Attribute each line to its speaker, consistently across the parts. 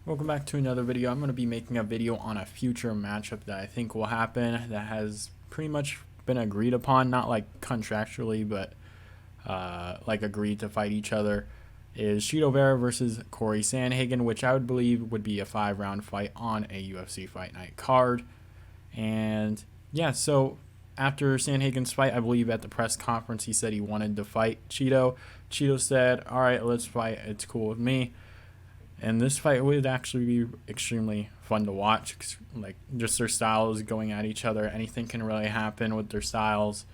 Speaker 1: Welcome back to another video. I'm going to be making a video on a future matchup that I think will happen that has pretty much been agreed upon, not like contractually, but like agreed to fight each other, is Chito Vera versus Cory Sandhagen, which I would believe would be a 5-round fight on a UFC Fight Night card. And yeah, so after Sandhagen's fight, I believe at the press conference, he said he wanted to fight Chito. Chito said, all right, let's fight. It's cool with me. And this fight would actually be extremely fun to watch. Like, just their styles going at each other. Anything can really happen with their styles.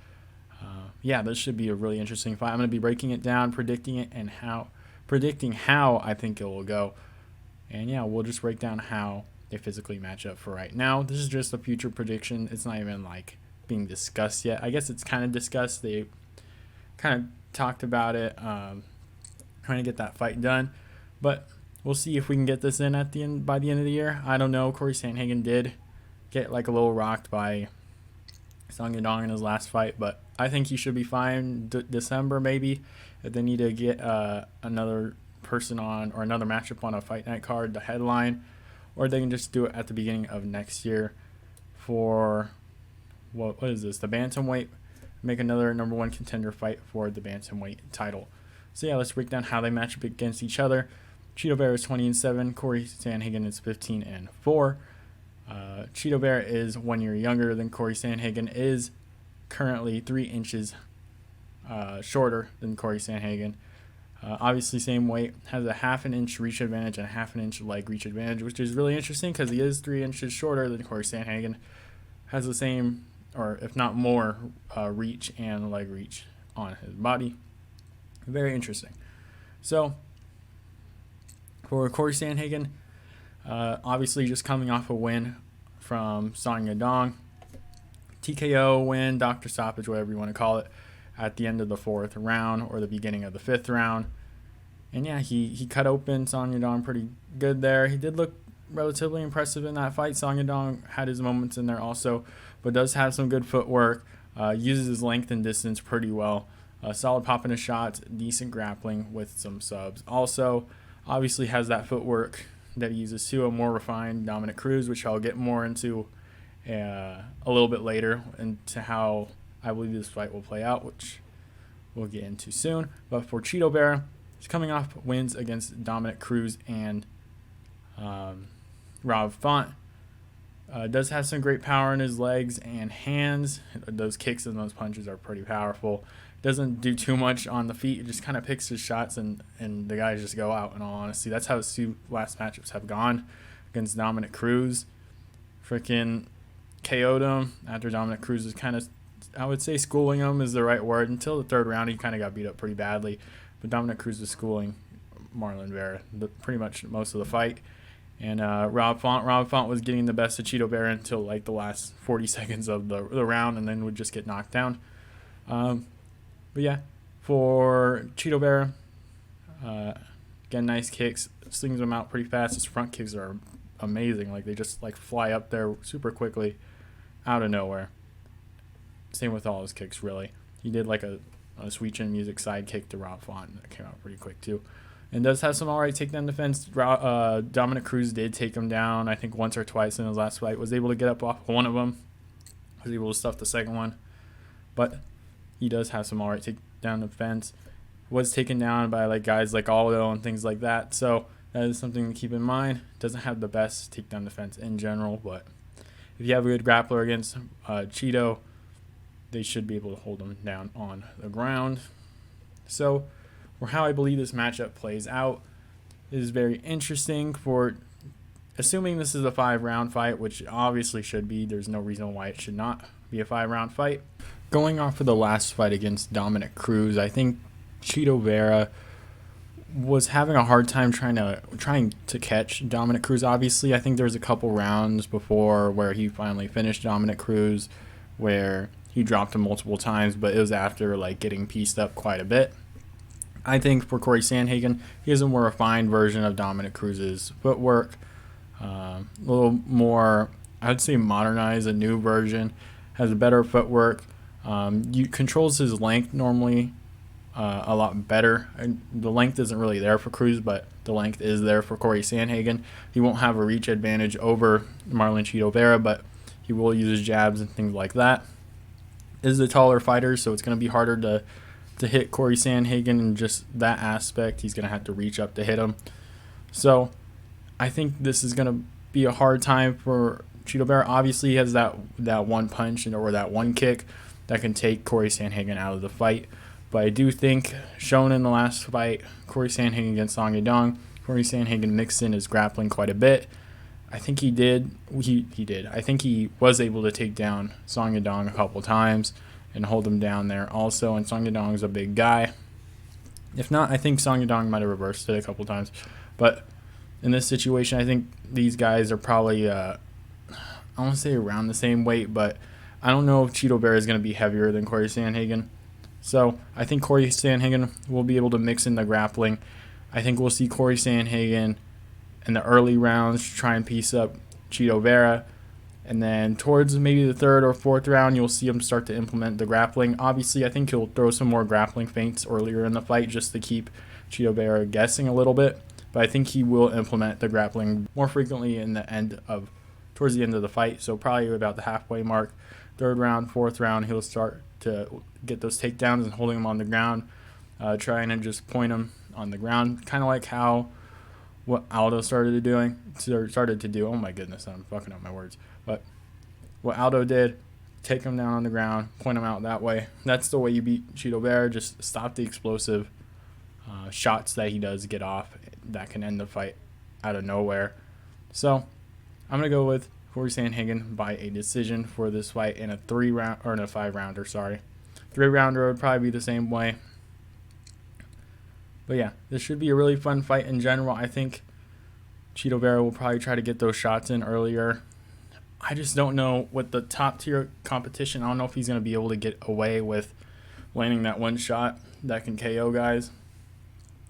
Speaker 1: Yeah, this should be a really interesting fight. I'm going to be breaking it down, predicting it, and predicting how I think it will go. And yeah, we'll just break down how they physically match up for right now. This is just a future prediction. It's not even like being discussed yet. I guess it's kind of discussed. They kind of talked about it, trying to get that fight done. But we'll see if we can get this in at the end by the end of the year. I don't know. Cory Sandhagen did get like a little rocked by Song in his last fight, but I think he should be fine. December maybe, if they need to get another person on or another matchup on a Fight Night card, the headline, or they can just do it at the beginning of next year for what is this? The bantamweight. Make another #1 contender fight for the bantamweight title. So yeah, let's break down how they match up against each other. Chito Vera is 20-7. Cory Sandhagen is 15-4. Chito Vera is 1 year younger than Cory Sandhagen. Is currently 3 inches shorter than Cory Sandhagen. Obviously, same weight. Has a ½ inch reach advantage and a ½ inch leg reach advantage, which is really interesting because he is 3 inches shorter than Cory Sandhagen. Has the same, or if not more, reach and leg reach on his body. Very interesting. So for Cory Sandhagen, obviously just coming off a win from Song Yadong, TKO win, doctor stoppage, whatever you want to call it, at the end of the 4th round or the beginning of the 5th round. And yeah, he cut open Song Yadong pretty good there. He did look relatively impressive in that fight. Song Yadong had his moments in there also, but does have some good footwork, uses his length and distance pretty well. Solid popping his shots, decent grappling with some subs. Also, obviously has that footwork that he uses to a more refined Dominick Cruz, which I'll get more into a little bit later, into how I believe this fight will play out, which we'll get into soon. But for Chito Vera, he's coming off wins against Dominick Cruz and Rob Font. Does have some great power in his legs and hands. Those kicks and those punches are pretty powerful. Doesn't do too much on the feet. He just kind of picks his shots and the guys just go out, in all honesty. That's how his 2 last matchups have gone against Dominick Cruz. Freaking KO'd him after Dominick Cruz is kind of, I would say schooling him is the right word. Until the 3rd round, he kind of got beat up pretty badly. But Dominick Cruz was schooling Marlon Vera pretty much most of the fight. And Rob Font was getting the best of Chito Vera until like the last 40 seconds of the round, and then would just get knocked down. But yeah, for Chito Vera, again, nice kicks, slings them out pretty fast. His front kicks are amazing. Like, they just like fly up there super quickly out of nowhere. Same with all his kicks, really. He did like a Sweet Chin Music side kick to Rob Font that came out pretty quick too. And does have some alright takedown defense. Dominick Cruz did take him down, I think, once or twice in his last fight. Was able to get up off one of them. Was able to stuff the second one. But he does have some alright takedown defense. Was taken down by like guys like Aldo and things like that. So that is something to keep in mind. Doesn't have the best takedown defense in general, but if you have a good grappler against Chito, they should be able to hold him down on the ground. So for how I believe this matchup plays out, is very interesting. For assuming this is a 5-round fight, which obviously should be, there's no reason why it should not be a 5-round fight. Going off of the last fight against Dominick Cruz, I think Chito Vera was having a hard time trying to catch Dominick Cruz. Obviously, I think there was a couple rounds before where he finally finished Dominick Cruz, where he dropped him multiple times, but it was after like getting pieced up quite a bit. I think for Cory Sandhagen, he has a more refined version of Dominick Cruz's footwork, a little more, I would say, modernized, a new version. Has a better footwork. Controls his length normally a lot better. And the length isn't really there for Cruz, but the length is there for Cory Sandhagen. He won't have a reach advantage over Marlon Chito Vera, but he will use his jabs and things like that. Is the taller fighter, so it's going to be harder to hit Cory Sandhagen in just that aspect. He's going to have to reach up to hit him. So I think this is going to be a hard time for Chito Vera. Obviously, he has that one punch or that one kick that can take Cory Sandhagen out of the fight. But I do think, shown in the last fight, Cory Sandhagen against Song Yadong, Cory Sandhagen mixed in his grappling quite a bit. I think he did. I think he was able to take down Song Yadong a couple times and hold him down there also. And Song Yadong is a big guy. If not, I think Song Yadong might have reversed it a couple times. But in this situation, I think these guys are probably, I want to say around the same weight, but I don't know if Chito Vera is going to be heavier than Cory Sandhagen. So I think Cory Sandhagen will be able to mix in the grappling. I think we'll see Cory Sandhagen in the early rounds try and piece up Chito Vera. And then towards maybe the third or fourth round, you'll see him start to implement the grappling. Obviously, I think he'll throw some more grappling feints earlier in the fight just to keep Chito Vera guessing a little bit. But I think he will implement the grappling more frequently towards the end of the fight. So probably about the halfway mark, third round, fourth round, he'll start to get those takedowns and holding him on the ground, trying to just point him on the ground, kind of like what Aldo started to do. Oh my goodness, I'm fucking up my words. But what Aldo did, take him down on the ground, point him out that way. That's the way you beat Chito Vera. Just stop the explosive shots that he does get off that can end the fight out of nowhere. So I'm gonna go with Cory Sandhagen by a decision for this fight in a 5-rounder. 3-rounder would probably be the same way. But yeah, this should be a really fun fight in general. I think Chito Vera will probably try to get those shots in earlier. I just don't know with the top tier competition. I don't know if he's going to be able to get away with landing that one shot that can KO guys.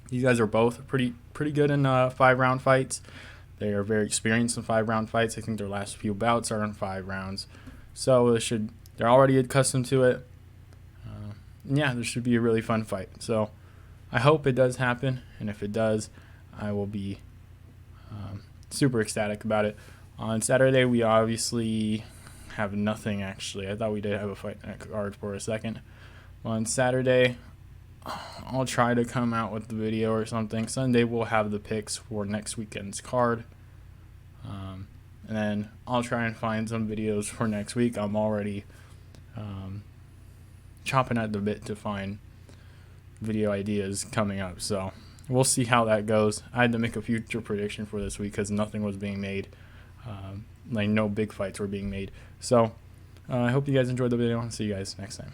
Speaker 1: These guys are both pretty good in 5-round fights. They are very experienced in 5-round fights. I think their last few bouts are in 5 rounds. So they're already accustomed to it. Yeah, this should be a really fun fight. So I hope it does happen, and if it does, I will be super ecstatic about it. On Saturday, we obviously have nothing, actually. I thought we did have a fight card for a second. On Saturday, I'll try to come out with the video or something. Sunday, we'll have the picks for next weekend's card. And then I'll try and find some videos for next week. I'm already chopping at the bit to find video ideas coming up. So we'll see how that goes. I had to make a future prediction for this week because nothing was being made. No big fights were being made. So I hope you guys enjoyed the video. I'll see you guys next time.